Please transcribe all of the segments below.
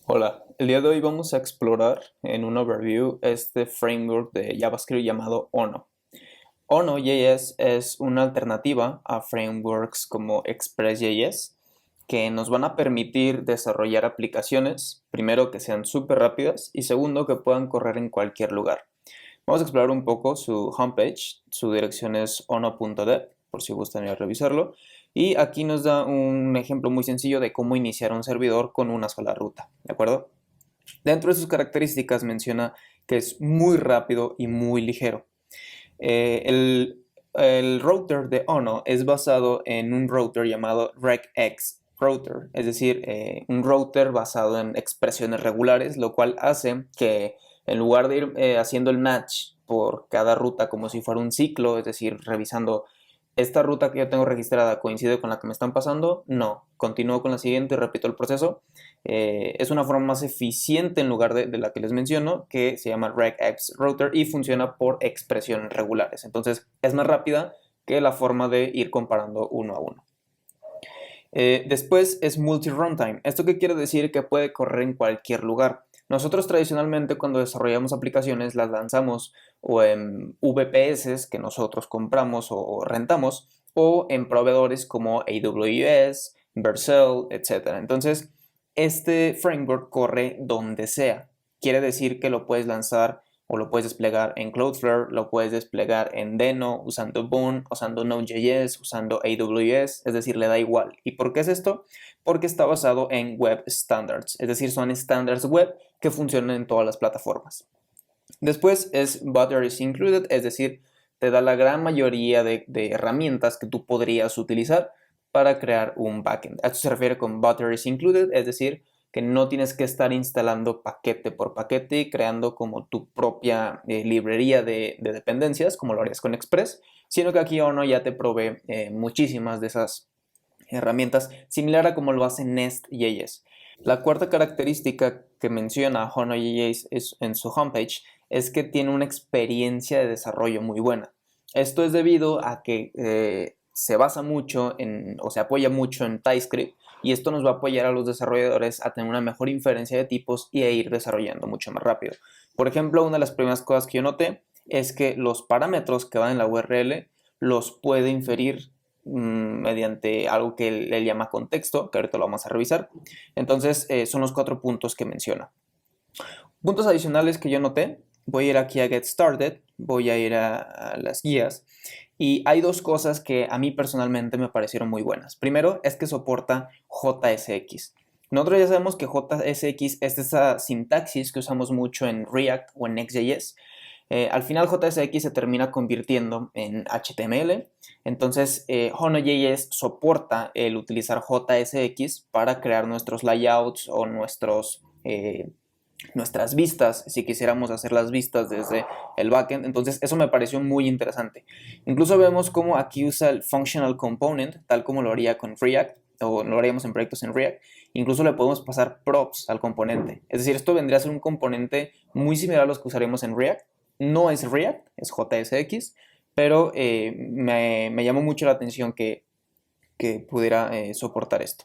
Hola, el día de hoy vamos a explorar en un overview este framework de JavaScript llamado Ono. Ono.js es una alternativa a frameworks como Express.js que nos van a permitir desarrollar aplicaciones, primero que sean súper rápidas y segundo que puedan correr en cualquier lugar. Vamos a explorar un poco su homepage, su dirección es ono.dev, por si gustan ir a revisarlo. Y aquí nos da un ejemplo muy sencillo de cómo iniciar un servidor con una sola ruta, ¿de acuerdo? Dentro de sus características menciona que es muy rápido y muy ligero. Eh, el, el router de Ono es basado en un router llamado regex router, es decir, un router basado en expresiones regulares, lo cual hace que en lugar de ir haciendo el match por cada ruta como si fuera un ciclo, es decir, revisando esta ruta que yo tengo registrada coincide con la que me están pasando, no, continúo con la siguiente y repito el proceso. Es una forma más eficiente en lugar de la que les menciono, que se llama regex router y funciona por expresiones regulares. Entonces es más rápida que la forma de ir comparando uno a uno. Después es multi-runtime. ¿Esto qué quiere decir? Que puede correr en cualquier lugar. Nosotros tradicionalmente cuando desarrollamos aplicaciones las lanzamos o en VPS que nosotros compramos o rentamos o en proveedores como AWS, Vercel, etc. Entonces, este framework corre donde sea. Quiere decir que lo puedes lanzar o lo puedes desplegar en Cloudflare, lo puedes desplegar en Deno, usando Boon, usando Node.js, usando AWS, es decir, le da igual. ¿Y por qué es esto? Porque está basado en Web Standards, es decir, son estándares web que funcionan en todas las plataformas. Después es Batteries Included, es decir, te da la gran mayoría de herramientas que tú podrías utilizar para crear un backend. A esto se refiere con Batteries Included, es decir, que no tienes que estar instalando paquete por paquete y creando como tu propia librería de dependencias, como lo harías con Express, sino que aquí Ono ya te provee muchísimas de esas herramientas, similar a como lo hace Nest.js. La cuarta característica que menciona Ono.js en su homepage es que tiene una experiencia de desarrollo muy buena. Esto es debido a que se basa mucho o se apoya mucho en TypeScript y esto nos va a apoyar a los desarrolladores a tener una mejor inferencia de tipos y a ir desarrollando mucho más rápido. Por ejemplo, una de las primeras cosas que yo noté es que los parámetros que van en la URL los puede inferir mediante algo que él llama contexto, que ahorita lo vamos a revisar. Entonces, son los 4 puntos que menciona. Puntos adicionales que yo noté, voy a ir aquí a Get Started, voy a ir a las guías, y hay dos cosas que a mí personalmente me parecieron muy buenas. Primero, es que soporta JSX. Nosotros ya sabemos que JSX es esa sintaxis que usamos mucho en React o en Next.js. Al final JSX se termina convirtiendo en HTML, entonces Ono.js soporta el utilizar JSX para crear nuestros layouts o nuestras vistas, si quisiéramos hacer las vistas desde el backend. Entonces eso me pareció muy interesante. Incluso vemos cómo aquí usa el functional component, tal como lo haría con React, o lo haríamos en proyectos en React. Incluso le podemos pasar props al componente. Es decir, esto vendría a ser un componente muy similar a los que usaremos en React. No es React, es JSX, pero me llamó mucho la atención que pudiera soportar esto.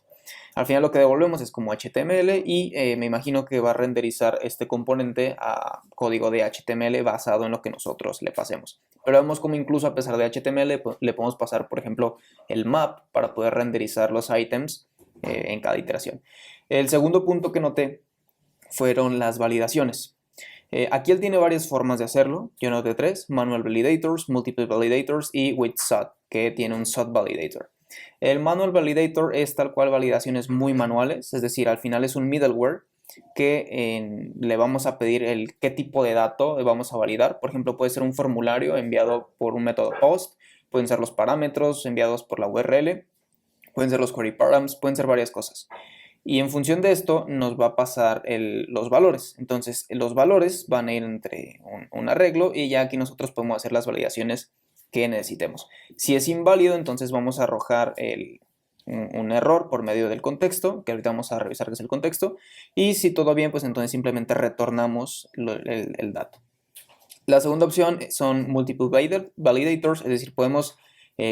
Al final lo que devolvemos es como HTML y me imagino que va a renderizar este componente a código de HTML basado en lo que nosotros le pasemos. Pero vemos como incluso a pesar de HTML le podemos pasar, por ejemplo, el map para poder renderizar los items en cada iteración. El segundo punto que noté fueron las validaciones. Aquí él tiene varias formas de hacerlo. Yo noté tres: Manual Validators, Multiple Validators y with SOT, que tiene un SOT Validator. El Manual Validator es tal cual validaciones muy manuales, es decir, al final es un middleware que le vamos a pedir qué tipo de dato vamos a validar. Por ejemplo, puede ser un formulario enviado por un método POST, pueden ser los parámetros enviados por la URL, pueden ser los query params, pueden ser varias cosas. Y en función de esto nos va a pasar los valores. Entonces los valores van a ir entre un arreglo y ya aquí nosotros podemos hacer las validaciones que necesitemos. Si es inválido, entonces vamos a arrojar un error por medio del contexto, que ahorita vamos a revisar qué es el contexto. Y si todo bien, pues entonces simplemente retornamos el dato. La segunda opción son multiple validators, es decir, podemos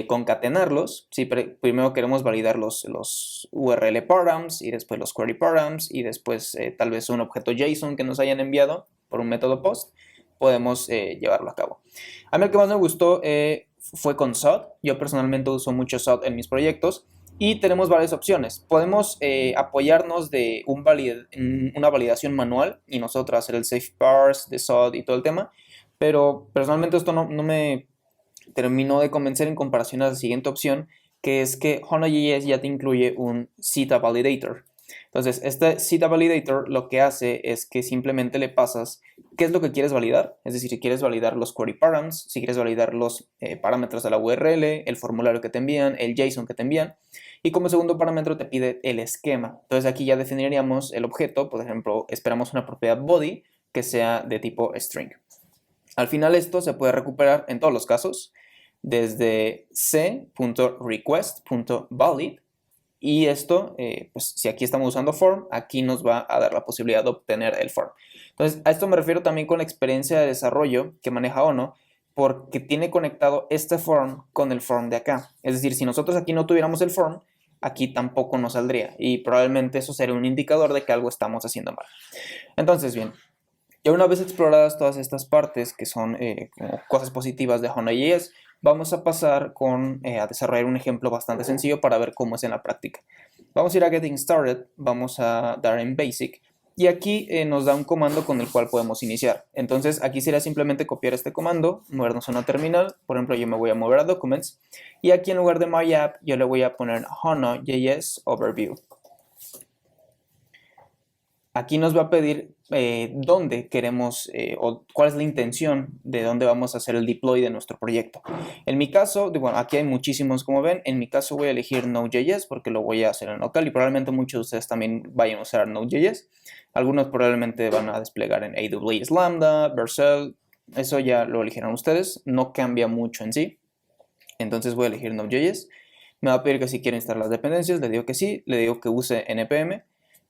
concatenarlos. Si primero queremos validar los URL params y después los query params y después tal vez un objeto JSON que nos hayan enviado por un método post, podemos llevarlo a cabo. A mí el que más me gustó fue con SOD. Yo personalmente uso mucho SOD en mis proyectos y tenemos varias opciones. Podemos apoyarnos de una validación manual y nosotros hacer el safe parse de SOD y todo el tema, pero personalmente esto no me terminó de convencer en comparación a la siguiente opción, que es que HonaJS ya te incluye un CETA Validator. Entonces, este CETA Validator lo que hace es que simplemente le pasas qué es lo que quieres validar. Es decir, si quieres validar los query params, si quieres validar los parámetros de la URL, el formulario que te envían, el JSON que te envían. Y como segundo parámetro te pide el esquema. Entonces aquí ya definiríamos el objeto. Por ejemplo, esperamos una propiedad body que sea de tipo string. Al final esto se puede recuperar en todos los casos desde c.request.valid y esto, pues si aquí estamos usando form, aquí nos va a dar la posibilidad de obtener el form. Entonces a esto me refiero también con la experiencia de desarrollo que maneja ONO, porque tiene conectado este form con el form de acá. Es decir, si nosotros aquí no tuviéramos el form, aquí tampoco nos saldría y probablemente eso sería un indicador de que algo estamos haciendo mal. Entonces, bien, ya una vez exploradas todas estas partes que son como cosas positivas de HonaJS, vamos a pasar a desarrollar un ejemplo bastante sencillo para ver cómo es en la práctica. Vamos a ir a Getting Started, vamos a dar en Basic y aquí nos da un comando con el cual podemos iniciar. Entonces aquí sería simplemente copiar este comando, movernos a una terminal, por ejemplo yo me voy a mover a Documents y aquí en lugar de My App yo le voy a poner HonaJS Overview. Aquí nos va a pedir dónde queremos o cuál es la intención de dónde vamos a hacer el deploy de nuestro proyecto. En mi caso, bueno, aquí hay muchísimos como ven, en mi caso voy a elegir Node.js porque lo voy a hacer en local y probablemente muchos de ustedes también vayan a usar Node.js. Algunos probablemente van a desplegar en AWS Lambda, Vercel, eso ya lo eligieron ustedes, no cambia mucho en sí. Entonces voy a elegir Node.js, me va a pedir que si quiero instalar las dependencias, le digo que sí, le digo que use npm.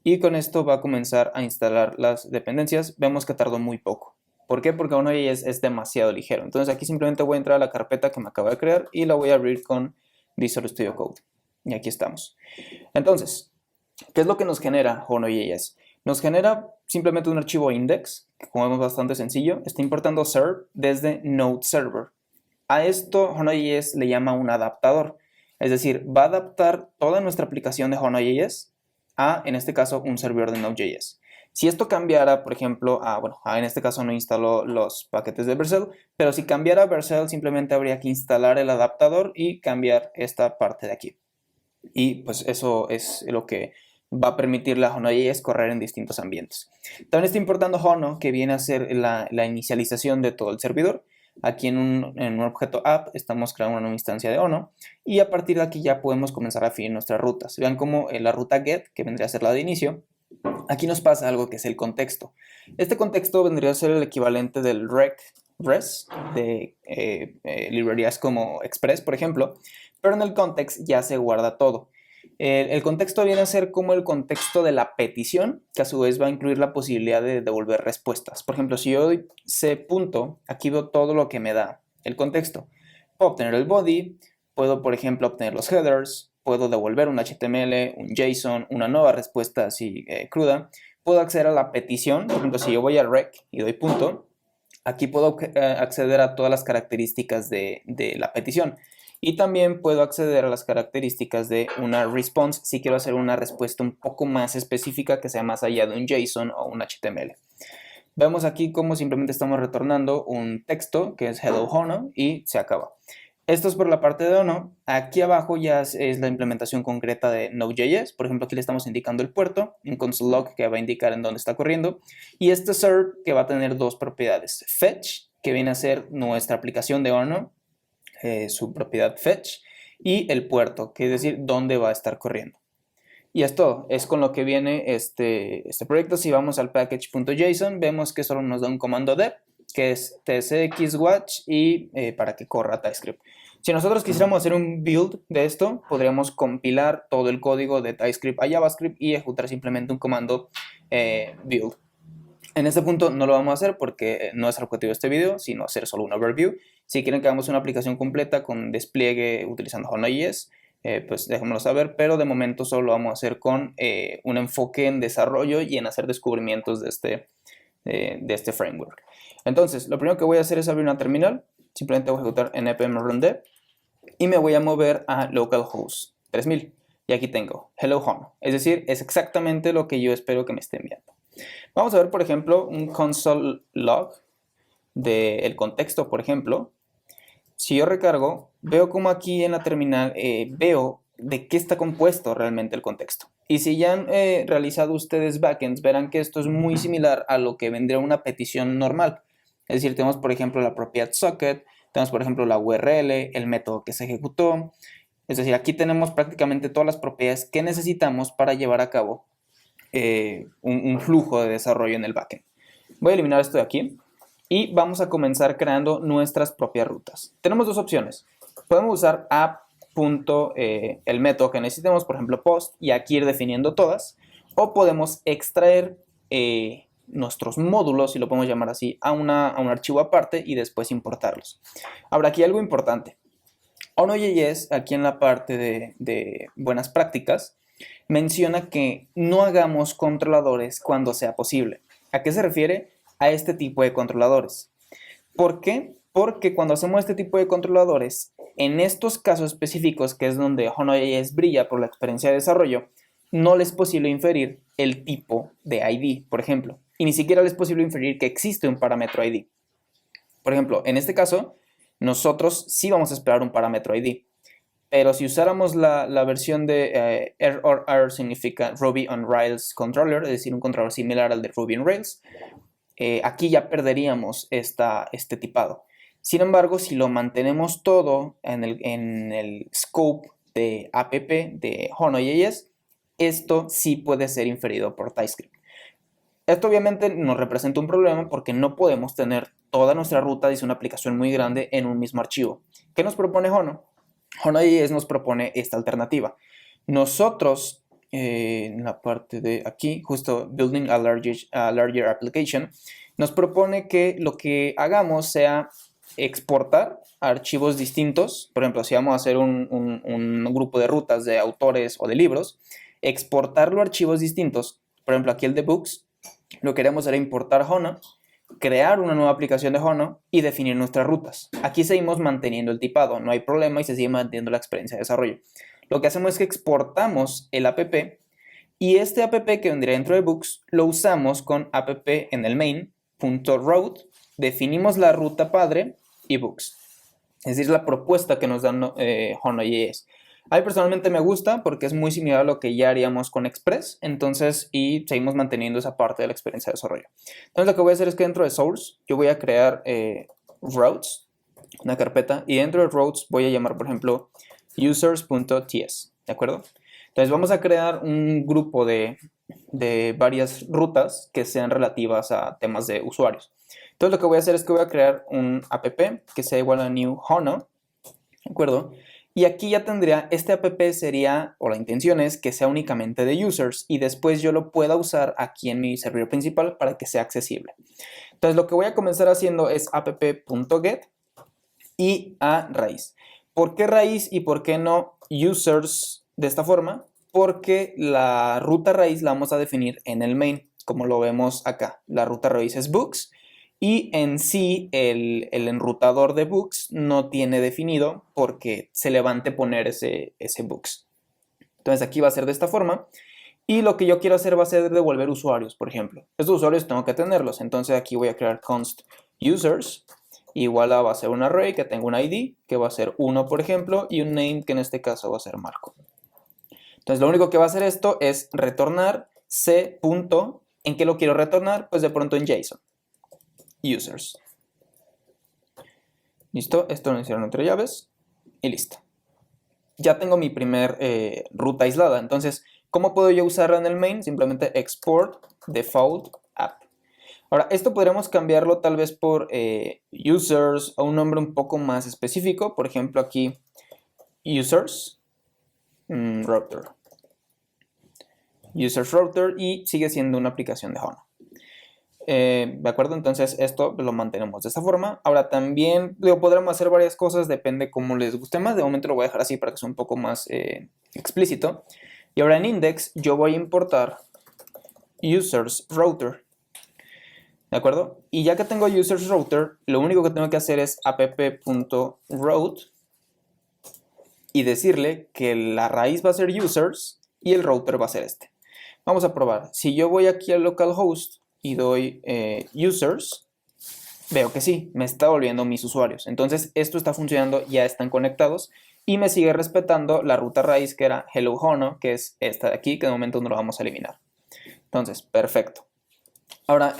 Y con esto va a comenzar a instalar las dependencias. Vemos que tardó muy poco. ¿Por qué? Porque Node.js es demasiado ligero. Entonces aquí simplemente voy a entrar a la carpeta que me acabo de crear y la voy a abrir con Visual Studio Code. Y aquí estamos. Entonces, ¿qué es lo que nos genera Node.js? Nos genera simplemente un archivo index, que como vemos bastante sencillo. Está importando serve desde Node Server. A esto Node.js le llama un adaptador. Es decir, va a adaptar toda nuestra aplicación de Node.js a, en este caso, un servidor de Node.js. Si esto cambiara, por ejemplo, en este caso no instaló los paquetes de Vercel, pero si cambiara Vercel simplemente habría que instalar el adaptador y cambiar esta parte de aquí. Y pues eso es lo que va a permitirle a Node.js correr en distintos ambientes. También está importando Hono, que viene a ser la inicialización de todo el servidor. Aquí en un objeto app estamos creando una nueva instancia de Ono y a partir de aquí ya podemos comenzar a definir nuestras rutas. Vean cómo la ruta get, que vendría a ser la de inicio, aquí nos pasa algo que es el contexto. Este contexto vendría a ser el equivalente del res de librerías como Express, por ejemplo, pero en el context ya se guarda todo. El contexto viene a ser como el contexto de la petición, que a su vez va a incluir la posibilidad de devolver respuestas. Por ejemplo, si yo doy C punto, aquí veo todo lo que me da el contexto. Puedo obtener el body, puedo, por ejemplo, obtener los headers, puedo devolver un HTML, un JSON, una nueva respuesta así cruda. Puedo acceder a la petición, por ejemplo, si yo voy al rec y doy punto, aquí puedo acceder a todas las características de la petición. Y también puedo acceder a las características de una response si quiero hacer una respuesta un poco más específica que sea más allá de un JSON o un HTML. Vemos aquí cómo simplemente estamos retornando un texto que es hello Hono y se acaba. Esto es por la parte de Ono. Aquí abajo ya es la implementación concreta de Node.js. Por ejemplo, aquí le estamos indicando el puerto, un console log que va a indicar en dónde está corriendo. Y este serve que va a tener dos propiedades. Fetch, que viene a ser nuestra aplicación de Ono, su propiedad fetch, y el puerto, que es decir, dónde va a estar corriendo. Y es todo, es con lo que viene este proyecto. Si vamos al package.json, vemos que solo nos da un comando dep, que es tsxwatch y para que corra TypeScript. Si nosotros quisiéramos hacer un build de esto, podríamos compilar todo el código de TypeScript a JavaScript y ejecutar simplemente un comando build. En este punto no lo vamos a hacer porque no es el objetivo de este video, sino hacer solo un overview. Si quieren que hagamos una aplicación completa con despliegue utilizando Hone.js, pues déjenmelo saber, pero de momento solo lo vamos a hacer con un enfoque en desarrollo y en hacer descubrimientos de este framework. Entonces, lo primero que voy a hacer es abrir una terminal, simplemente voy a ejecutar npm run dev y me voy a mover a localhost 3000. Y aquí tengo hello home, es decir, es exactamente lo que yo espero que me esté enviando. Vamos a ver, por ejemplo, un console log del contexto, por ejemplo. Si yo recargo, veo como aquí en la terminal veo de qué está compuesto realmente el contexto. Y si ya han realizado ustedes backends, verán que esto es muy similar a lo que vendría una petición normal. Es decir, tenemos, por ejemplo, la propiedad socket, tenemos, por ejemplo, la URL, el método que se ejecutó. Es decir, aquí tenemos prácticamente todas las propiedades que necesitamos para llevar a cabo un flujo de desarrollo en el backend. Voy a eliminar esto de aquí y vamos a comenzar creando nuestras propias rutas. Tenemos dos opciones. Podemos usar el método que necesitemos, por ejemplo post, y aquí ir definiendo todas, o podemos extraer nuestros módulos, si lo podemos llamar así, a un archivo aparte y después importarlos. Ahora, aquí hay algo importante. Hone.js, aquí en la parte de buenas prácticas, menciona que no hagamos controladores cuando sea posible. ¿A qué se refiere? A este tipo de controladores. ¿Por qué? Porque cuando hacemos este tipo de controladores, en estos casos específicos, que es donde Hone.js brilla por la experiencia de desarrollo, no les es posible inferir el tipo de ID, por ejemplo. Y ni siquiera les es posible inferir que existe un parámetro ID. Por ejemplo, en este caso, nosotros sí vamos a esperar un parámetro ID. Pero si usáramos la versión de R significa Ruby on Rails Controller, es decir, un controlador similar al de Ruby on Rails, aquí ya perderíamos este tipado. Sin embargo, si lo mantenemos todo en el scope de app de Hone.js, esto sí puede ser inferido por TypeScript. Esto obviamente nos representa un problema porque no podemos tener toda nuestra ruta desde una aplicación muy grande en un mismo archivo. ¿Qué nos propone Hone? Hone.js nos propone esta alternativa. Nosotros, en la parte de aquí, justo Building a larger Application, nos propone que lo que hagamos sea exportar archivos distintos. Por ejemplo, si vamos a hacer un grupo de rutas de autores o de libros, exportarlo a archivos distintos. Por ejemplo, aquí el de Books, lo que queremos era importar Hone, crear una nueva aplicación de Hone y definir nuestras rutas. Aquí seguimos manteniendo el tipado, no hay problema y se sigue manteniendo la experiencia de desarrollo. Lo que hacemos es que exportamos el app y este app que vendría dentro de Books lo usamos con app en el main.route, definimos la ruta padre y Books. Es decir, la propuesta que nos dan Hone.js. A mí personalmente me gusta porque es muy similar a lo que ya haríamos con Express, entonces, y seguimos manteniendo esa parte de la experiencia de desarrollo. Entonces lo que voy a hacer es que dentro de Source yo voy a crear routes, una carpeta, y dentro de routes voy a llamar, por ejemplo, users.ts, ¿de acuerdo? Entonces vamos a crear un grupo de varias rutas que sean relativas a temas de usuarios. Entonces lo que voy a hacer es que voy a crear un app que sea igual a new Hone, ¿de acuerdo? Y aquí ya tendría, este app sería, o la intención es que sea únicamente de users y después yo lo pueda usar aquí en mi servidor principal para que sea accesible. Entonces lo que voy a comenzar haciendo es app.get y a raíz. ¿Por qué raíz y por qué no users de esta forma? Porque la ruta raíz la vamos a definir en el main, como lo vemos acá. La ruta raíz es books y en sí el enrutador de books no tiene definido porque se levante poner ese books. Entonces aquí va a ser de esta forma. Y lo que yo quiero hacer va a ser devolver usuarios, por ejemplo. Estos usuarios tengo que tenerlos. Entonces aquí voy a crear const users igual a va a ser un array que tenga un ID, que va a ser 1, por ejemplo, y un name que en este caso va a ser Marco. Entonces lo único que va a hacer esto es retornar c. ¿En qué lo quiero retornar? Pues de pronto en JSON. Users. ¿Listo? Esto lo hicieron entre llaves y listo. Ya tengo mi primer ruta aislada. Entonces, ¿cómo puedo yo usarla en el main? Simplemente export default app. Ahora, esto podríamos cambiarlo tal vez por users o un nombre un poco más específico. Por ejemplo, aquí users router. Users router y sigue siendo una aplicación de Hone. ¿De acuerdo? Entonces esto lo mantenemos de esta forma. Ahora también podremos hacer varias cosas, depende cómo les guste más. De momento lo voy a dejar así para que sea un poco más explícito. Y ahora en index yo voy a importar users router. ¿De acuerdo? Y ya que tengo users router, lo único que tengo que hacer es app.route y decirle que la raíz va a ser users y el router va a ser este. Vamos a probar. Si yo voy aquí al localhost y doy users, veo que sí, me está volviendo mis usuarios. Entonces esto está funcionando, ya están conectados y me sigue respetando la ruta raíz que era hello hono, que es esta de aquí, que de momento no lo vamos a eliminar. Entonces, perfecto. Ahora,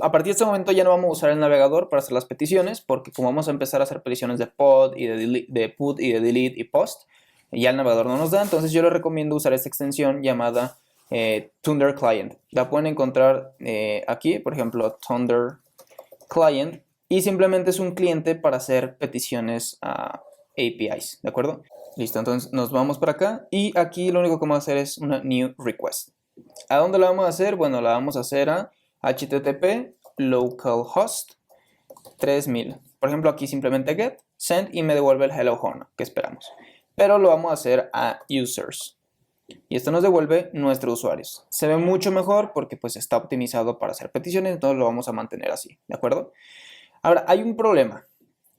a partir de este momento ya no vamos a usar el navegador para hacer las peticiones, porque como vamos a empezar a hacer peticiones de pod y de put y de delete y post, ya el navegador no nos da. Entonces yo les recomiendo usar esta extensión llamada Thunder Client. La pueden encontrar aquí, por ejemplo, Thunder Client, y simplemente es un cliente para hacer peticiones a APIs, ¿de acuerdo? Listo, entonces nos vamos para acá y aquí lo único que vamos a hacer es una new request. ¿A dónde la vamos a hacer? Bueno, la vamos a hacer a http localhost 3000. Por ejemplo, aquí simplemente get, send y me devuelve el hello hono que esperamos. Pero lo vamos a hacer a users. Y esto nos devuelve nuestros usuarios. Se ve mucho mejor porque pues está optimizado para hacer peticiones, entonces lo vamos a mantener así, ¿de acuerdo? Ahora, hay un problema.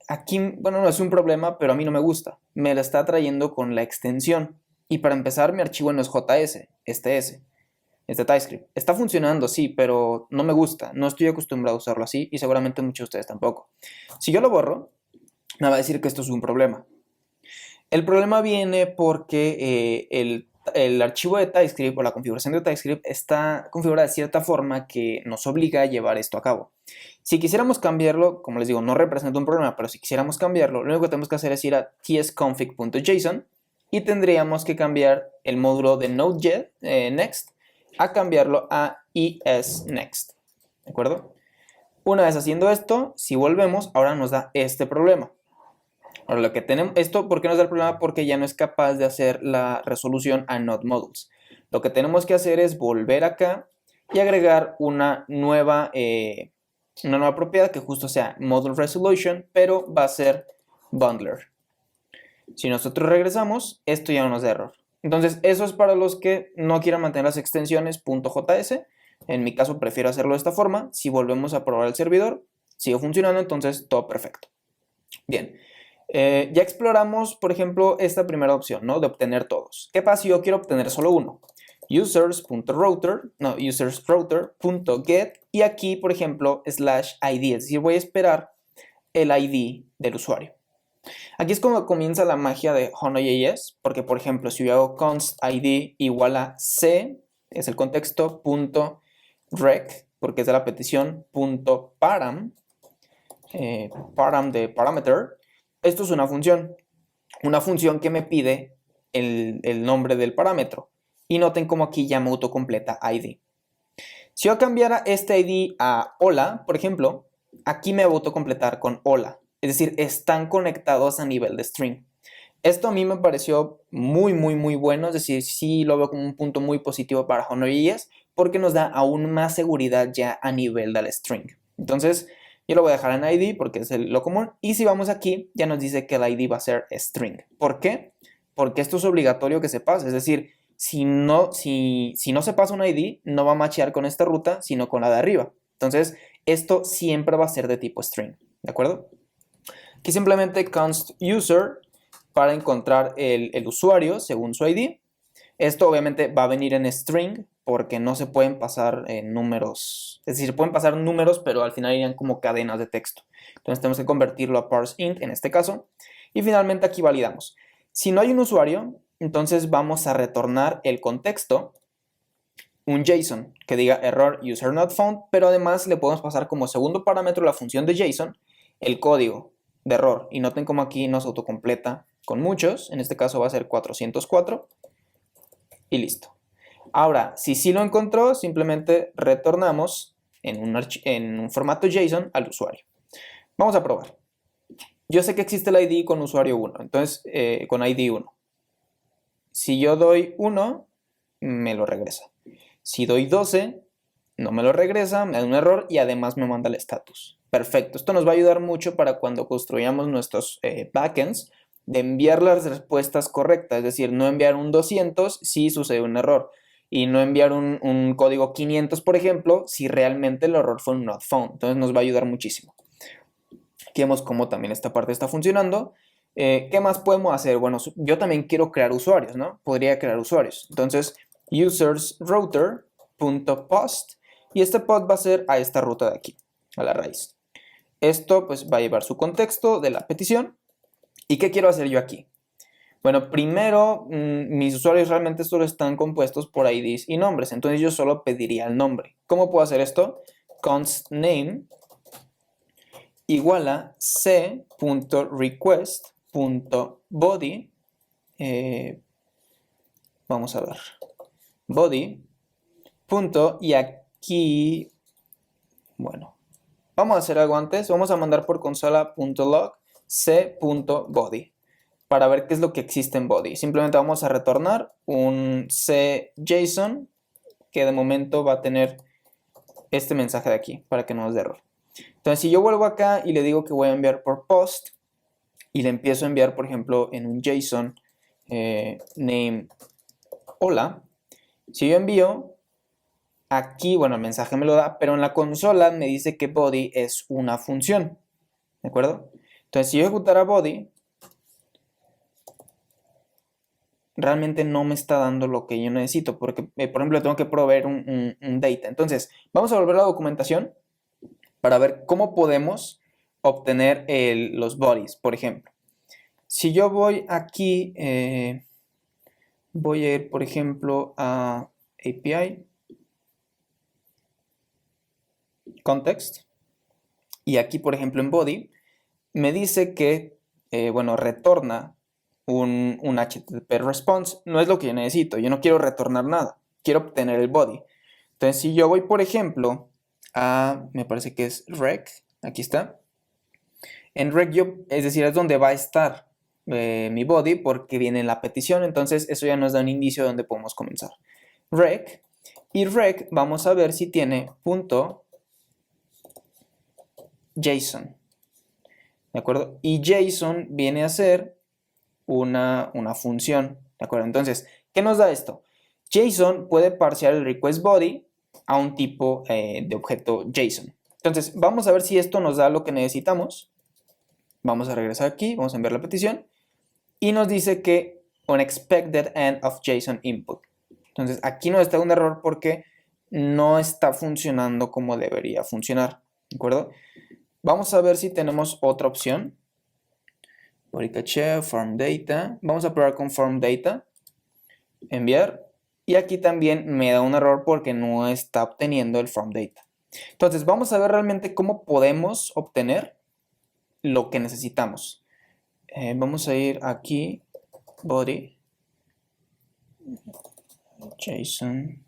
Aquí, bueno, no es un problema, pero a mí no me gusta. Me la está trayendo con la extensión. Y para empezar, mi archivo no es JS, este TypeScript. Está funcionando, sí, pero no me gusta. No estoy acostumbrado a usarlo así y seguramente muchos de ustedes tampoco. Si yo lo borro, me va a decir que esto es un problema. El problema viene porque el archivo de TypeScript o la configuración de TypeScript está configurada de cierta forma que nos obliga a llevar esto a cabo. Si quisiéramos cambiarlo, como les digo, no representa un problema, pero si quisiéramos cambiarlo, lo único que tenemos que hacer es ir a tsconfig.json y tendríamos que cambiar el módulo de Node.js Next a cambiarlo a ESNext. ¿De acuerdo? Una vez haciendo esto, si volvemos, ahora nos da este problema. Ahora, lo que tenemos, esto, ¿por qué nos da el problema? Porque ya no es capaz de hacer la resolución a Node Modules. Lo que tenemos que hacer es volver acá y agregar una nueva propiedad que justo sea Module Resolution, pero va a ser Bundler. Si nosotros regresamos, esto ya no nos da error. Entonces, eso es para los que no quieran mantener las extensiones .js. En mi caso, prefiero hacerlo de esta forma. Si volvemos a probar el servidor, sigue funcionando, entonces todo perfecto. Bien. Ya exploramos, por ejemplo, esta primera opción, ¿no? De obtener todos. ¿Qué pasa si yo quiero obtener solo uno? Usersrouter.get y aquí, por ejemplo, /id, es decir, voy a esperar el ID del usuario. Aquí es como comienza la magia de Hono.js, porque, por ejemplo, si yo hago const id igual a c, es el contexto, punto rec, porque es de la petición, punto param, param de parameter. Esto es una función que me pide el nombre del parámetro. Y noten como aquí ya me autocompleta ID. Si yo cambiara este ID a hola, por ejemplo, aquí me va a autocompletar con hola. Es decir, están conectados a nivel de string. Esto a mí me pareció muy bueno, es decir, sí lo veo como un punto muy positivo para Hono.js porque nos da aún más seguridad ya a nivel del string. Entonces, yo lo voy a dejar en ID porque es lo común. Y si vamos aquí, ya nos dice que el ID va a ser string. ¿Por qué? Porque esto es obligatorio que se pase. Es decir, si no se pasa un ID, no va a machear con esta ruta, sino con la de arriba. Entonces, esto siempre va a ser de tipo string. ¿De acuerdo? Aquí simplemente const user para encontrar el usuario según su ID. Esto obviamente va a venir en string porque no se pueden pasar números. Es decir, se pueden pasar números, pero al final irían como cadenas de texto. Entonces tenemos que convertirlo a parseInt en este caso. Y finalmente aquí validamos. Si no hay un usuario, entonces vamos a retornar el contexto, un JSON que diga error user not found, pero además le podemos pasar como segundo parámetro la función de JSON el código de error. Y noten como aquí nos autocompleta con muchos. En este caso va a ser 404. Y listo. Ahora, si sí lo encontró, simplemente retornamos en un formato JSON al usuario. Vamos a probar. Yo sé que existe el ID con usuario 1, entonces con ID 1. Si yo doy 1, me lo regresa. Si doy 12, no me lo regresa, me da un error y además me manda el status. Perfecto, esto nos va a ayudar mucho para cuando construyamos nuestros backends, de enviar las respuestas correctas, es decir, no enviar un 200 si sucede un error y no enviar un código 500, por ejemplo, si realmente el error fue un not found. Entonces nos va a ayudar muchísimo. Aquí vemos cómo también esta parte está funcionando. ¿Qué más podemos hacer? Bueno, yo también quiero crear usuarios, ¿no? Podría crear usuarios. Entonces, usersrouter.post y este post va a ser a esta ruta de aquí, a la raíz. Esto pues va a llevar su contexto de la petición. ¿Y qué quiero hacer yo aquí? Bueno, primero, mis usuarios realmente solo están compuestos por IDs y nombres, entonces yo solo pediría el nombre. ¿Cómo puedo hacer esto? Const name igual a c.request.body, vamos a ver, body, punto, y aquí, bueno, vamos a hacer algo antes, vamos a mandar por consola.log c.body para ver qué es lo que existe en body. Simplemente vamos a retornar un c.json que de momento va a tener este mensaje de aquí para que no nos dé error. Entonces, si yo vuelvo acá y le digo que voy a enviar por post y le empiezo a enviar, por ejemplo, en un JSON name hola, si yo envío, aquí, bueno, el mensaje me lo da, pero en la consola me dice que body es una función, ¿de acuerdo? Entonces, si yo ejecutara body, realmente no me está dando lo que yo necesito, porque, por ejemplo, tengo que proveer un data. Entonces, vamos a volver a la documentación para ver cómo podemos obtener los bodies, por ejemplo. Si yo voy aquí, voy a ir, por ejemplo, a API, context, y aquí, por ejemplo, en body, me dice que, bueno, retorna un HTTP response. No es lo que yo necesito, yo no quiero retornar nada, quiero obtener el body. Entonces, si yo voy, por ejemplo, a, me parece que es rec, aquí está. En rec es decir, es donde va a estar mi body porque viene en la petición, entonces eso ya nos da un indicio de donde podemos comenzar. Rec, y rec vamos a ver si tiene punto JSON, ¿de acuerdo? Y JSON viene a ser una función, ¿de acuerdo? Entonces, ¿qué nos da esto? JSON puede parsear el request body a un tipo de objeto JSON. Entonces, vamos a ver si esto nos da lo que necesitamos. Vamos a regresar aquí, vamos a enviar la petición y nos dice que unexpected end of JSON input. Entonces, aquí nos está un error porque no está funcionando como debería funcionar, ¿de acuerdo? Vamos a ver si tenemos otra opción. Body cache, form data. Vamos a probar con form data. Enviar. Y aquí también me da un error porque no está obteniendo el form data. Entonces, vamos a ver realmente cómo podemos obtener lo que necesitamos. Vamos a ir aquí, body, JSON.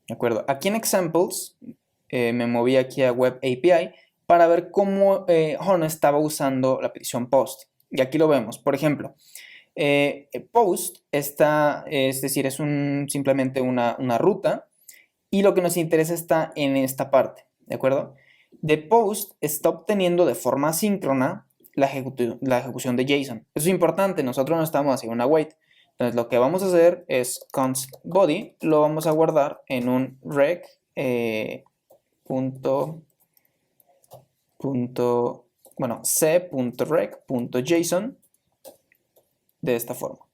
De acuerdo, aquí en examples me moví aquí a web API para ver cómo Horn estaba usando la petición post. Y aquí lo vemos, por ejemplo, post está, es decir, es simplemente una ruta y lo que nos interesa está en esta parte, ¿de acuerdo? De post está obteniendo de forma síncrona la ejecución de JSON. Eso es importante, nosotros no estamos haciendo una wait. Entonces lo que vamos a hacer es const body, lo vamos a guardar en un rec bueno, c.rec.json de esta forma.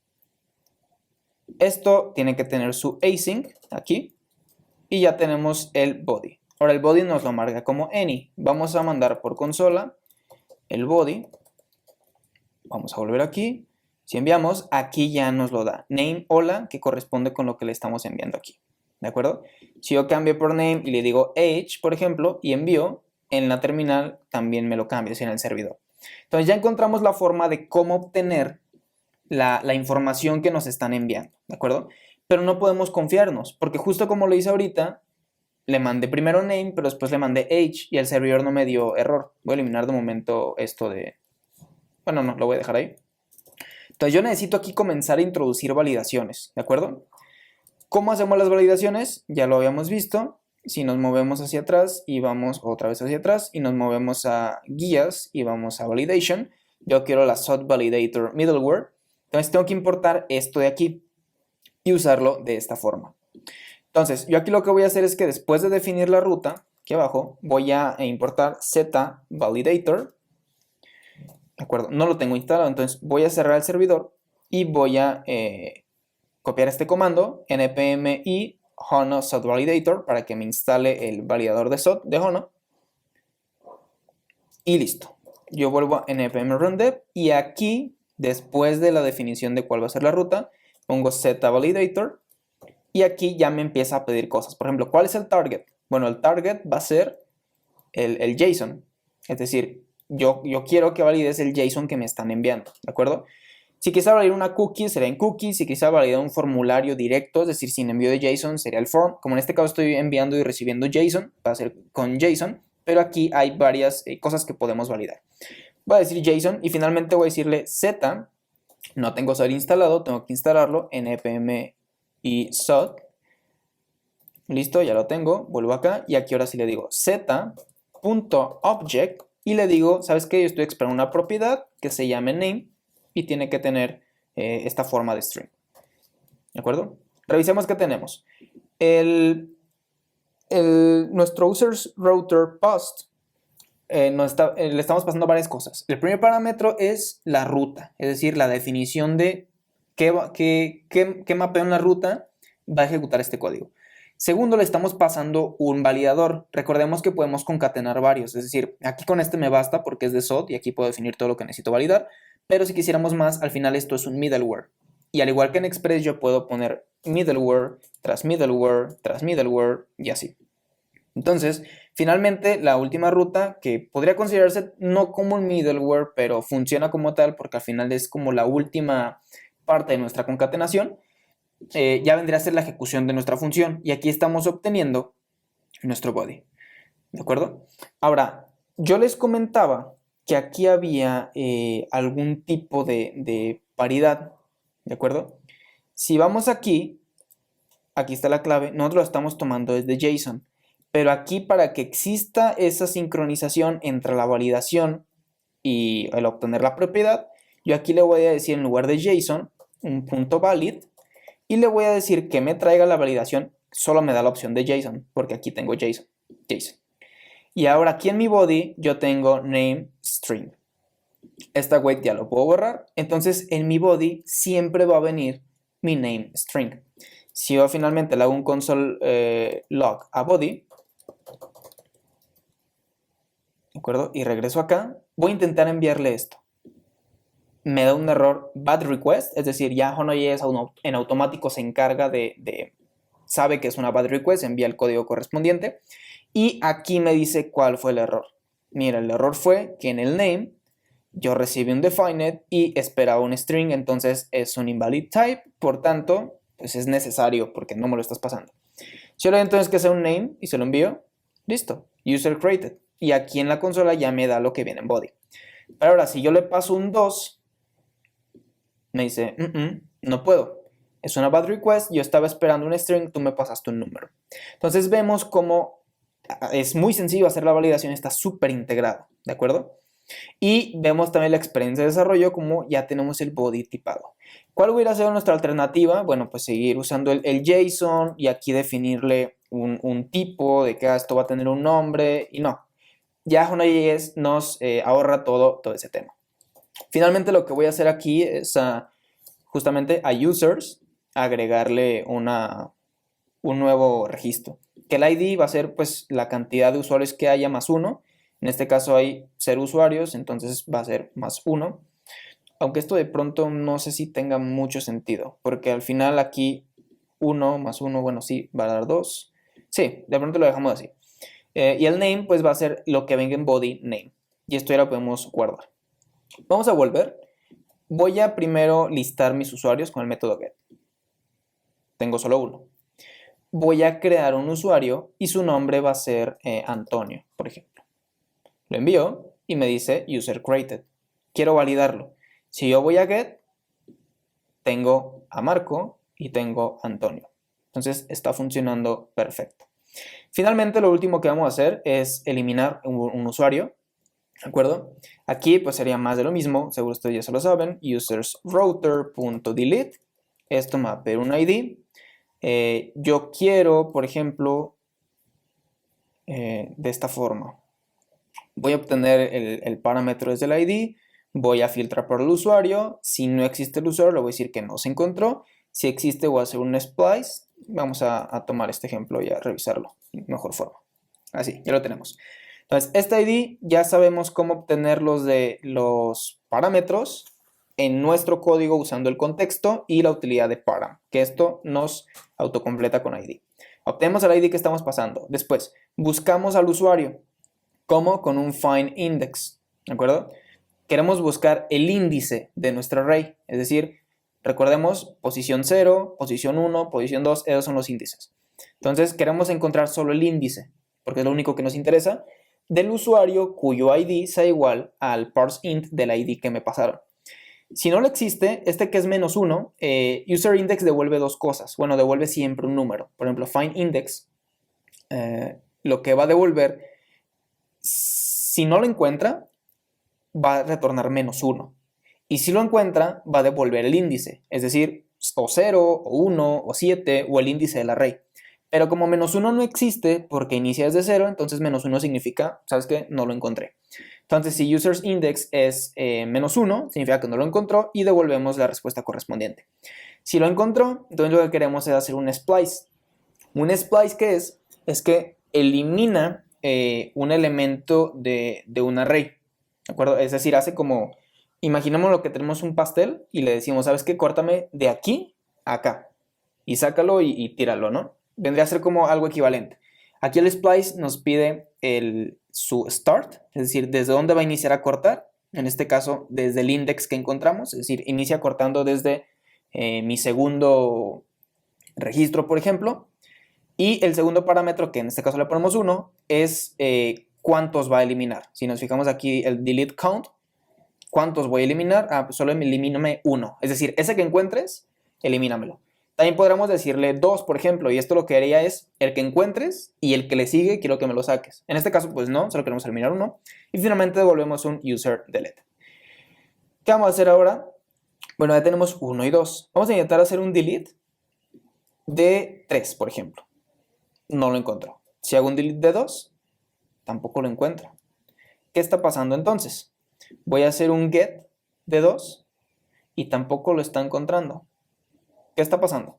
Esto tiene que tener su async aquí y ya tenemos el body. Ahora el body nos lo marca como any. Vamos a mandar por consola el body. Vamos a volver aquí. Si enviamos, aquí ya nos lo da. Name hola, que corresponde con lo que le estamos enviando aquí. ¿De acuerdo? Si yo cambio por name y le digo age, por ejemplo, y envío, en la terminal también me lo cambia, en el servidor. Entonces ya encontramos la forma de cómo obtener la información que nos están enviando. ¿De acuerdo? Pero no podemos confiarnos, porque justo como lo hice ahorita, le mandé primero name, pero después le mandé age y el servidor no me dio error. Voy a eliminar de momento esto de Bueno, no, lo voy a dejar ahí. Entonces yo necesito aquí comenzar a introducir validaciones, ¿de acuerdo? ¿Cómo hacemos las validaciones? Ya lo habíamos visto. Si nos movemos hacia atrás y vamos otra vez hacia atrás y nos movemos a guías y vamos a validation, yo quiero la SOT Validator Middleware. Entonces tengo que importar esto de aquí y usarlo de esta forma. Entonces, yo aquí lo que voy a hacer es que después de definir la ruta, aquí abajo, voy a importar Z Validator. ¿De acuerdo? No lo tengo instalado, entonces voy a cerrar el servidor y voy a copiar este comando npm i Hono SOT Validator para que me instale el validador de SOT de Hono. Y listo. Yo vuelvo a npm run dev y aquí, después de la definición de cuál va a ser la ruta, pongo Z Validator y aquí ya me empieza a pedir cosas. Por ejemplo, ¿cuál es el target? Bueno, el target va a ser el JSON. Es decir, yo quiero que valides el JSON que me están enviando, ¿de acuerdo? Si quisiera validar una cookie, sería en cookie. Si quisiera validar un formulario directo, es decir, sin envío de JSON, sería el form. Como en este caso estoy enviando y recibiendo JSON, va a ser con JSON. Pero aquí hay varias cosas que podemos validar. Voy a decir JSON y finalmente voy a decirle Z. No tengo SOT instalado, tengo que instalarlo. npm y SOT. Listo, ya lo tengo. Vuelvo acá y aquí ahora sí le digo z.object y le digo, ¿sabes qué? Yo estoy esperando una propiedad que se llame name y tiene que tener esta forma de string. ¿De acuerdo? Revisemos qué tenemos. Nuestro users router post le estamos pasando varias cosas. El primer parámetro es la ruta, es decir, la definición de qué mapeo en la ruta va a ejecutar este código. Segundo, le estamos pasando un validador. Recordemos que podemos concatenar varios, es decir, aquí con este me basta porque es de SOT y aquí puedo definir todo lo que necesito validar, pero si quisiéramos más, al final esto es un middleware. Y al igual que en Express yo puedo poner middleware, tras middleware, tras middleware y así. Entonces, finalmente, la última ruta, que podría considerarse no como un middleware, pero funciona como tal porque al final es como la última parte de nuestra concatenación, ya vendría a ser la ejecución de nuestra función. Y aquí estamos obteniendo nuestro body. ¿De acuerdo? Ahora, yo les comentaba que aquí había algún tipo de paridad. ¿De acuerdo? Si vamos aquí está la clave, nosotros lo estamos tomando desde JSON. Pero aquí para que exista esa sincronización entre la validación y el obtener la propiedad, yo aquí le voy a decir en lugar de JSON un punto valid y le voy a decir que me traiga la validación, solo me da la opción de JSON, porque aquí tengo JSON. Y ahora aquí en mi body yo tengo name string. Esta wait ya lo puedo borrar, entonces en mi body siempre va a venir mi name string. Si yo finalmente le hago un console log a body, ¿de acuerdo? Y regreso acá, voy a intentar enviarle esto. Me da un error bad request, es decir, ya Hono.js en automático se encarga sabe que es una bad request, envía el código correspondiente. Y aquí me dice cuál fue el error. Mira, el error fue que en el name yo recibí un defined y esperaba un string, entonces es un invalid type, por tanto, pues es necesario porque no me lo estás pasando. Si yo le doy entonces que sea un name y se lo envío, listo, user created. Y aquí en la consola ya me da lo que viene en body. Pero ahora, si yo le paso un 2, me dice, no puedo. Es una bad request, yo estaba esperando un string, tú me pasaste un número. Entonces vemos cómo es muy sencillo hacer la validación, está súper integrado, ¿de acuerdo? Y vemos también la experiencia de desarrollo como ya tenemos el body tipado. ¿Cuál hubiera sido nuestra alternativa? Bueno, pues seguir usando el JSON y aquí definirle un tipo de que esto va a tener un nombre y no. Ya Hono.js nos ahorra todo ese tema. Finalmente lo que voy a hacer aquí es justamente a users agregarle un nuevo registro. Que el ID va a ser pues la cantidad de usuarios que haya más 1. En este caso hay 0 usuarios, entonces va a ser más 1. Aunque esto de pronto no sé si tenga mucho sentido, porque al final aquí 1 más 1, bueno, sí, va a dar 2. Sí, de pronto lo dejamos así. Y el name pues va a ser lo que venga en body name. Y esto ya lo podemos guardar. Vamos a volver. Voy a primero listar mis usuarios con el método get. Tengo solo uno. Voy a crear un usuario y su nombre va a ser Antonio, por ejemplo. Lo envío y me dice user created. quiero validarlo. Si yo voy a get, tengo a Marco y tengo a Antonio. Entonces está funcionando perfecto. Finalmente, lo último que vamos a hacer es eliminar un usuario. ¿De acuerdo? Aquí pues sería más de lo mismo, seguro ustedes ya se lo saben, usersrouter.delete, esto me va a pedir un ID. Yo quiero, por ejemplo, de esta forma, voy a obtener el parámetro desde el ID, voy a filtrar por el usuario, si no existe el usuario le voy a decir que no se encontró, si existe voy a hacer un splice, vamos a tomar este ejemplo y a revisarlo de mejor forma. Así, ya lo tenemos. Entonces, este ID ya sabemos cómo obtener los parámetros en nuestro código usando el contexto y la utilidad de param, que esto nos autocompleta con ID. Obtenemos el ID que estamos pasando. Después, buscamos al usuario. ¿Cómo? Con un find index. ¿De acuerdo? Queremos buscar el índice de nuestro array. Es decir, recordemos posición 0, posición 1, posición 2, esos son los índices. Entonces, queremos encontrar solo el índice, porque es lo único que nos interesa, del usuario cuyo ID sea igual al parseInt del ID que me pasaron. Si no lo existe, este que es -1, userIndex devuelve dos cosas. Bueno, devuelve siempre un número. Por ejemplo, findIndex, lo que va a devolver, si no lo encuentra, va a retornar -1. Y si lo encuentra, va a devolver el índice. Es decir, o 0, o 1, o 7, o el índice del array. Pero como -1 no existe porque inicia desde 0, entonces -1 significa, ¿sabes qué? No lo encontré. Entonces, si userIndex es -1, significa que no lo encontró y devolvemos la respuesta correspondiente. Si lo encontró, entonces lo que queremos es hacer un splice. Un splice, ¿qué es? Es que elimina un elemento de un array. ¿De acuerdo? Es decir, hace como, imaginemos lo que tenemos un pastel y le decimos, ¿sabes qué? Córtame de aquí a acá. Y sácalo y tíralo, ¿no? Vendría a ser como algo equivalente. Aquí el splice nos pide su start, es decir, desde dónde va a iniciar a cortar. En este caso, desde el index que encontramos, es decir, inicia cortando desde mi segundo registro, por ejemplo. Y el segundo parámetro, que en este caso le ponemos 1, es cuántos va a eliminar. Si nos fijamos aquí, el delete count, ¿cuántos voy a eliminar? Ah, pues solo elimíname 1. Es decir, ese que encuentres, elimínamelo. También podríamos decirle 2, por ejemplo, y esto lo que haría es el que encuentres y el que le sigue quiero que me lo saques. En este caso, pues no, solo queremos eliminar 1. Y finalmente devolvemos un user delete. ¿Qué vamos a hacer ahora? Bueno, ya tenemos 1 y 2. Vamos a intentar hacer un delete de 3, por ejemplo. No lo encontró. Si hago un delete de 2, tampoco lo encuentra. ¿Qué está pasando entonces? Voy a hacer un get de 2 y tampoco lo está encontrando. ¿Qué está pasando?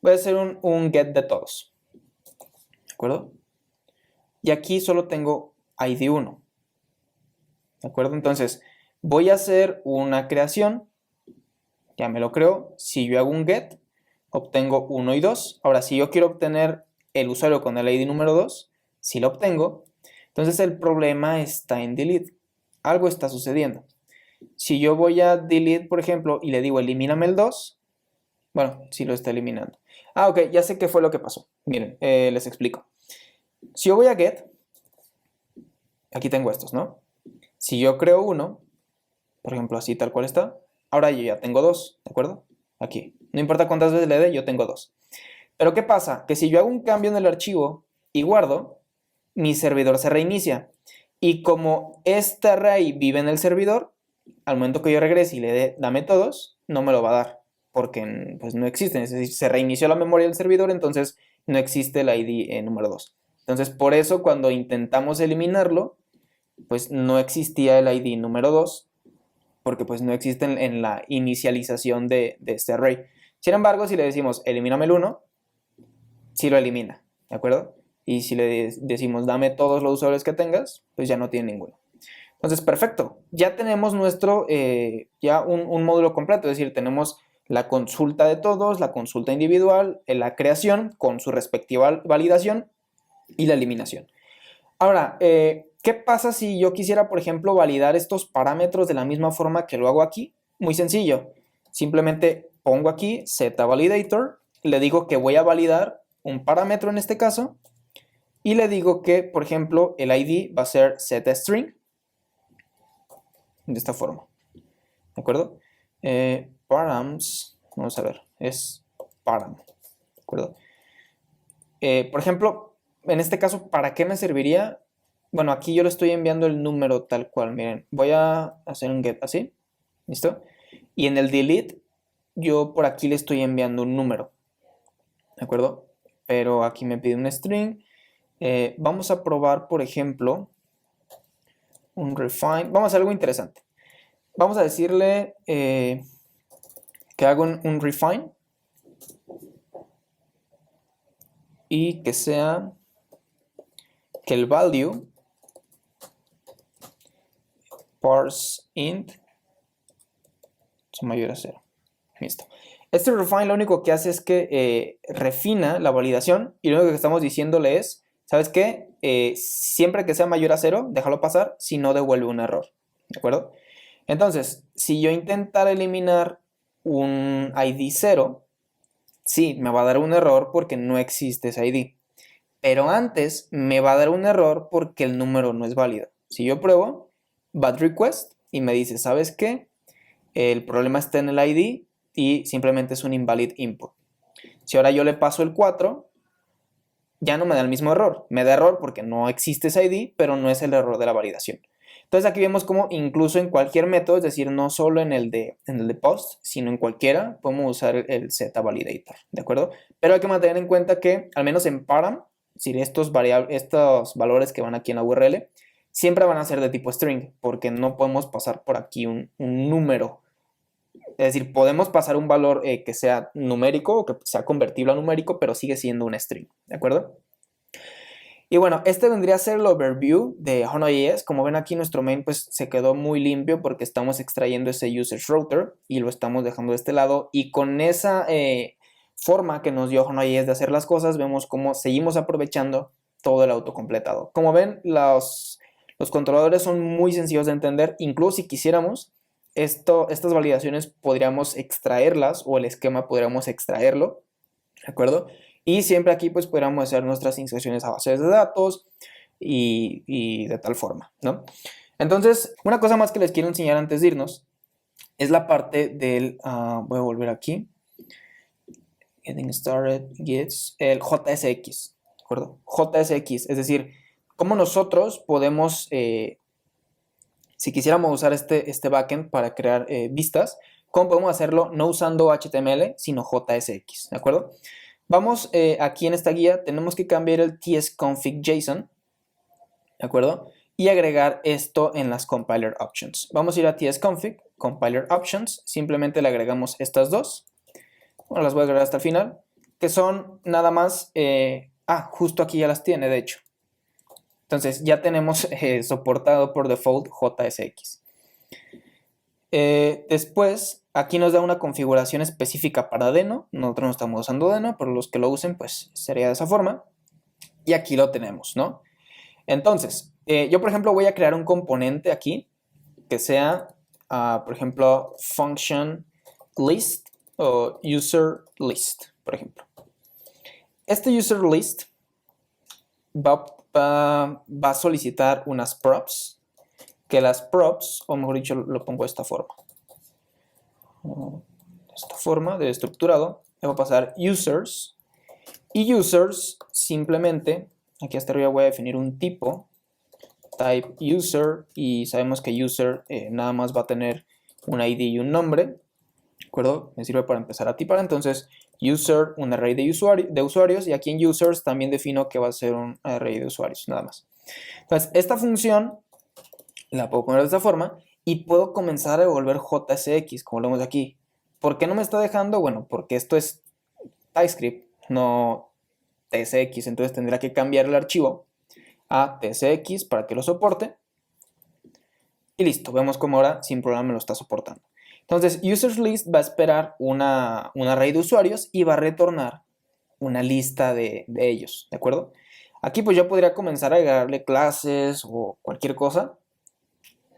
Voy a hacer un get de todos. ¿De acuerdo? Y aquí solo tengo ID 1. ¿De acuerdo? Entonces, voy a hacer una creación. Ya me lo creo. Si yo hago un get, obtengo 1 y 2. Ahora, si yo quiero obtener el usuario con el ID número 2, si lo obtengo, entonces el problema está en delete. Algo está sucediendo. Si yo voy a delete, por ejemplo, y le digo elimíname el 2, bueno, sí lo está eliminando. Ah, ok, ya sé qué fue lo que pasó. Miren, les explico. Si yo voy a get, aquí tengo estos, ¿no? Si yo creo uno, por ejemplo, así tal cual está, ahora yo ya tengo 2, ¿de acuerdo? Aquí. No importa cuántas veces le dé, yo tengo 2. Pero ¿qué pasa? Que si yo hago un cambio en el archivo y guardo, mi servidor se reinicia. Y como este array vive en el servidor, al momento que yo regrese y le dé dame todos, no me lo va a dar. Porque pues, no existen, es decir, se reinició la memoria del servidor, entonces no existe el ID número 2. Entonces, por eso cuando intentamos eliminarlo, pues no existía el ID número 2, porque pues no existe en la inicialización de este array. Sin embargo, si le decimos elimíname el 1, sí lo elimina, ¿de acuerdo? Y si le decimos dame todos los usuarios que tengas, pues ya no tiene ninguno. Entonces, perfecto. Ya tenemos nuestro, ya un módulo completo, es decir, tenemos la consulta de todos, la consulta individual, la creación con su respectiva validación y la eliminación. Ahora, ¿qué pasa si yo quisiera, por ejemplo, validar estos parámetros de la misma forma que lo hago aquí? Muy sencillo. Simplemente pongo aquí zValidator, le digo que voy a validar un parámetro en este caso y le digo que, por ejemplo, el ID va a ser setString de esta forma. acuerdo? Params, vamos a ver, es param, ¿de acuerdo? Por ejemplo, en este caso, ¿para qué me serviría? Bueno, aquí yo le estoy enviando el número tal cual, miren, voy a hacer un get así, ¿listo? Y en el delete, yo por aquí le estoy enviando un número, ¿de acuerdo? Pero aquí me pide un string. Vamos a probar, por ejemplo, un refine. Vamos a hacer algo interesante. Vamos a decirle que haga un refine y que sea que el value parse int es mayor a 0. Listo. Este refine lo único que hace es que refina la validación y lo único que estamos diciéndole es, ¿sabes qué? Siempre que sea mayor a 0, déjalo pasar, si no devuelve un error. ¿De acuerdo? Entonces, si yo intentara eliminar un ID 0, sí, me va a dar un error porque no existe ese ID. Pero antes me va a dar un error porque el número no es válido. Si yo pruebo bad request y me dice, ¿sabes qué? El problema está en el ID y simplemente es un invalid input. Si ahora yo le paso el 4, ya no me da el mismo error. Me da error porque no existe ese ID, pero no es el error de la validación. Entonces aquí vemos como incluso en cualquier método, es decir, no solo en el de post, sino en cualquiera, podemos usar el ZValidator, ¿de acuerdo? Pero hay que mantener en cuenta que, al menos en param, si estos valores que van aquí en la URL, siempre van a ser de tipo string, porque no podemos pasar por aquí un número. Es decir, podemos pasar un valor que sea numérico o que sea convertible a numérico, pero sigue siendo un string, ¿de acuerdo? Y bueno, este vendría a ser el overview de Hono.js. Como ven aquí, nuestro main pues se quedó muy limpio porque estamos extrayendo ese users router y lo estamos dejando de este lado. Y con esa forma que nos dio Hono.js de hacer las cosas, vemos cómo seguimos aprovechando todo el autocompletado. Como ven, los controladores son muy sencillos de entender. Incluso si quisiéramos, estas validaciones podríamos extraerlas o el esquema podríamos extraerlo, ¿de acuerdo? Y siempre aquí pues podríamos hacer nuestras inserciones a bases de datos y de tal forma, ¿no? Entonces, una cosa más que les quiero enseñar antes de irnos es la parte del, voy a volver aquí, Getting Started Gets, el JSX, ¿de acuerdo? JSX, es decir, cómo nosotros podemos, si quisiéramos usar este backend para crear vistas, cómo podemos hacerlo no usando HTML, sino JSX, ¿de acuerdo? Vamos aquí en esta guía, tenemos que cambiar el tsconfig.json, ¿de acuerdo? Y agregar esto en las compiler options. Vamos a ir a tsconfig, compiler options, simplemente le agregamos estas dos. Bueno, las voy a agregar hasta el final, que son nada más, justo aquí ya las tiene, de hecho. Entonces ya tenemos soportado por default JSX. Después, aquí nos da una configuración específica para Deno. Nosotros no estamos usando Deno, pero los que lo usen, pues sería de esa forma. Y aquí lo tenemos, ¿no? Entonces, yo por ejemplo voy a crear un componente aquí que sea, por ejemplo, function list o user list, por ejemplo. Este user list va a solicitar unas props, que las props, o mejor dicho, lo pongo de esta forma. Esta forma de estructurado, le voy a pasar users, y users simplemente, aquí hasta arriba voy a definir un tipo, type user, y sabemos que user nada más va a tener un ID y un nombre, ¿de acuerdo? Me sirve para empezar a tipar, entonces user, un array de usuarios, y aquí en users también defino que va a ser un array de usuarios, nada más. Entonces, esta función la puedo poner de esta forma y puedo comenzar a devolver JSX, como lo vemos aquí. ¿Por qué no me está dejando? Bueno, porque esto es TypeScript, no TSX, entonces tendría que cambiar el archivo a TSX para que lo soporte. Y listo, vemos cómo ahora sin problema me lo está soportando. Entonces, usersList va a esperar un array de usuarios y va a retornar una lista de ellos, ¿de acuerdo? Aquí pues yo podría comenzar a agregarle clases o cualquier cosa.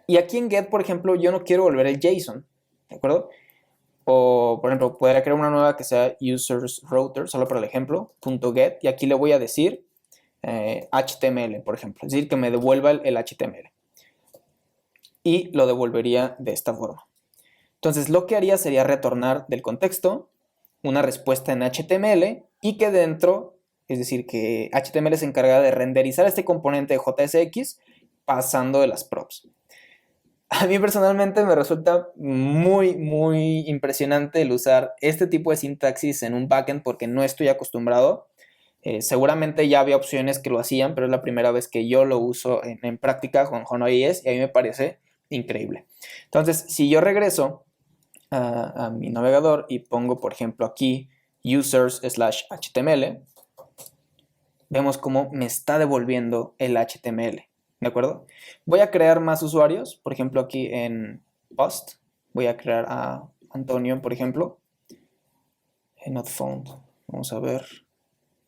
Y aquí en get, por ejemplo, yo no quiero volver el JSON, ¿de acuerdo? O, por ejemplo, podría crear una nueva que sea users router, solo para el ejemplo, .get, y aquí le voy a decir HTML, por ejemplo, es decir, que me devuelva el HTML. Y lo devolvería de esta forma. Entonces lo que haría sería retornar del contexto una respuesta en HTML y que dentro, es decir, que HTML se encarga de renderizar este componente de JSX pasando de las props. A mí personalmente me resulta muy impresionante el usar este tipo de sintaxis en un backend porque no estoy acostumbrado. Seguramente ya había opciones que lo hacían, pero es la primera vez que yo lo uso en práctica con Hone.js y a mí me parece increíble. Entonces, si yo regreso a mi navegador y pongo, por ejemplo, aquí users/html, vemos cómo me está devolviendo el HTML, ¿de acuerdo? Voy a crear más usuarios, por ejemplo, aquí en post, voy a crear a Antonio, por ejemplo, not found, vamos a ver,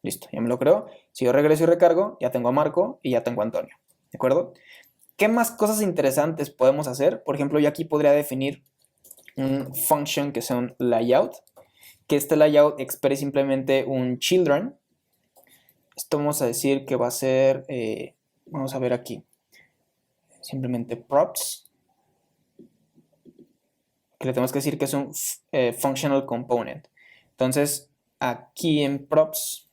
listo, ya me lo creo. Si yo regreso y recargo, ya tengo a Marco y ya tengo a Antonio, ¿de acuerdo? ¿Qué más cosas interesantes podemos hacer? Por ejemplo, yo aquí podría definir un function que sea un layout, que este layout espere simplemente un children. Esto vamos a decir que va a ser, vamos a ver aquí, simplemente props, que le tenemos que decir que es un functional component. Entonces, aquí en props,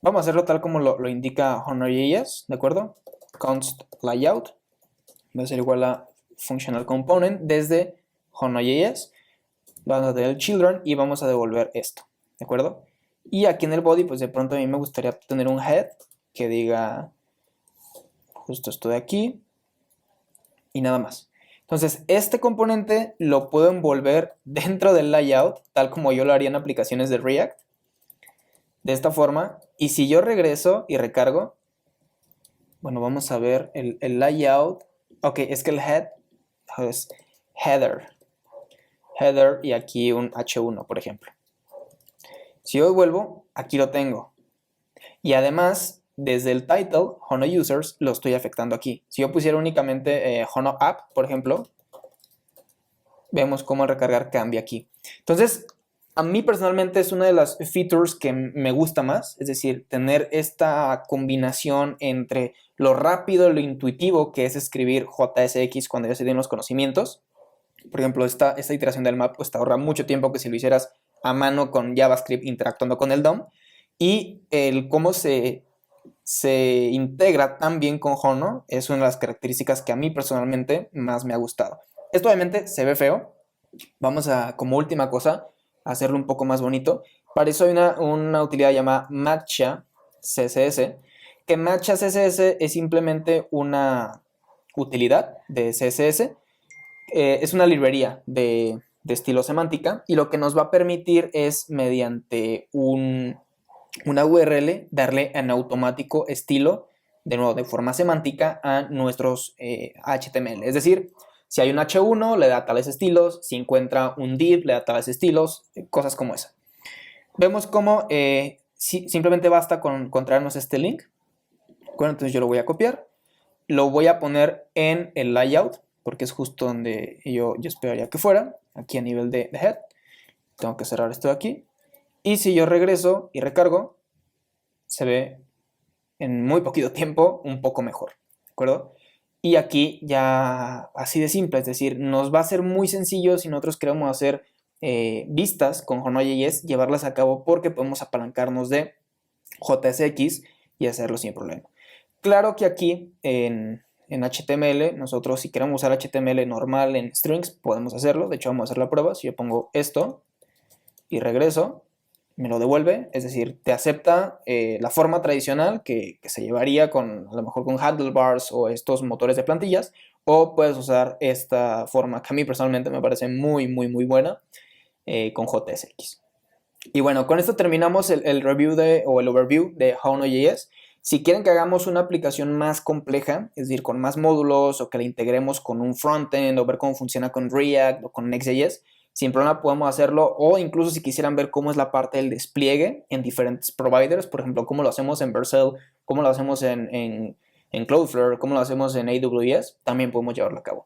vamos a hacerlo tal como lo indica Hone.js, ¿de acuerdo? Const layout va a ser igual a functional component desde Hone.js. Vamos a tener el children y vamos a devolver esto, ¿de acuerdo? Y aquí en el body, pues de pronto a mí me gustaría tener un head que diga justo esto de aquí y nada más. Entonces, este componente lo puedo envolver dentro del layout, tal como yo lo haría en aplicaciones de React, de esta forma. Y si yo regreso y recargo, bueno, vamos a ver el layout. Ok, es que el head es header y aquí un H1, por ejemplo. Si yo vuelvo, aquí lo tengo. Y además, desde el title, Hone Users, lo estoy afectando aquí. Si yo pusiera únicamente Hone App, por ejemplo, vemos cómo el recargar cambia aquí. Entonces, a mí personalmente es una de las features que me gusta más, es decir, tener esta combinación entre lo rápido y lo intuitivo que es escribir JSX cuando ya se tienen los conocimientos. Por ejemplo, esta iteración del map pues, te ahorra mucho tiempo que si lo hicieras a mano con JavaScript interactuando con el DOM. Y el cómo se integra tan bien con Hone es una de las características que a mí personalmente más me ha gustado. Esto obviamente se ve feo. Vamos a, como última cosa, hacerlo un poco más bonito. Para eso hay una utilidad llamada Matcha CSS, que Matcha CSS es simplemente una utilidad de CSS. Es una librería de estilo semántica y lo que nos va a permitir es mediante una URL darle en automático estilo, de nuevo de forma semántica, a nuestros HTML. Es decir, si hay un H1 le da tales estilos, si encuentra un div le da tales estilos, cosas como esa. Vemos cómo simplemente basta con traernos este link. Bueno, entonces yo lo voy a copiar, lo voy a poner en el layout, porque es justo donde yo esperaría que fuera, aquí a nivel de head. Tengo que cerrar esto de aquí. Y si yo regreso y recargo, se ve en muy poquito tiempo un poco mejor, ¿de acuerdo? Y aquí ya así de simple, es decir, nos va a ser muy sencillo si nosotros queremos hacer vistas con Hone.js, llevarlas a cabo porque podemos apalancarnos de JSX y hacerlo sin problema. Claro que aquí en HTML, nosotros si queremos usar HTML normal en strings, podemos hacerlo. De hecho, vamos a hacer la prueba. Si yo pongo esto y regreso, me lo devuelve. Es decir, te acepta la forma tradicional que se llevaría a lo mejor con handlebars o estos motores de plantillas. O puedes usar esta forma que a mí personalmente me parece muy buena con JSX. Y bueno, con esto terminamos el review o el overview de Hone.js. Si quieren que hagamos una aplicación más compleja, es decir, con más módulos o que la integremos con un frontend o ver cómo funciona con React o con Next.js, sin problema podemos hacerlo, o incluso si quisieran ver cómo es la parte del despliegue en diferentes providers, por ejemplo, cómo lo hacemos en Vercel, cómo lo hacemos en Cloudflare, cómo lo hacemos en AWS, también podemos llevarlo a cabo.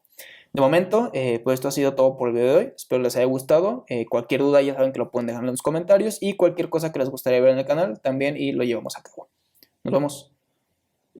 De momento, pues esto ha sido todo por el video de hoy. Espero les haya gustado. Cualquier duda ya saben que lo pueden dejar en los comentarios y cualquier cosa que les gustaría ver en el canal también y lo llevamos a cabo. Nos vemos.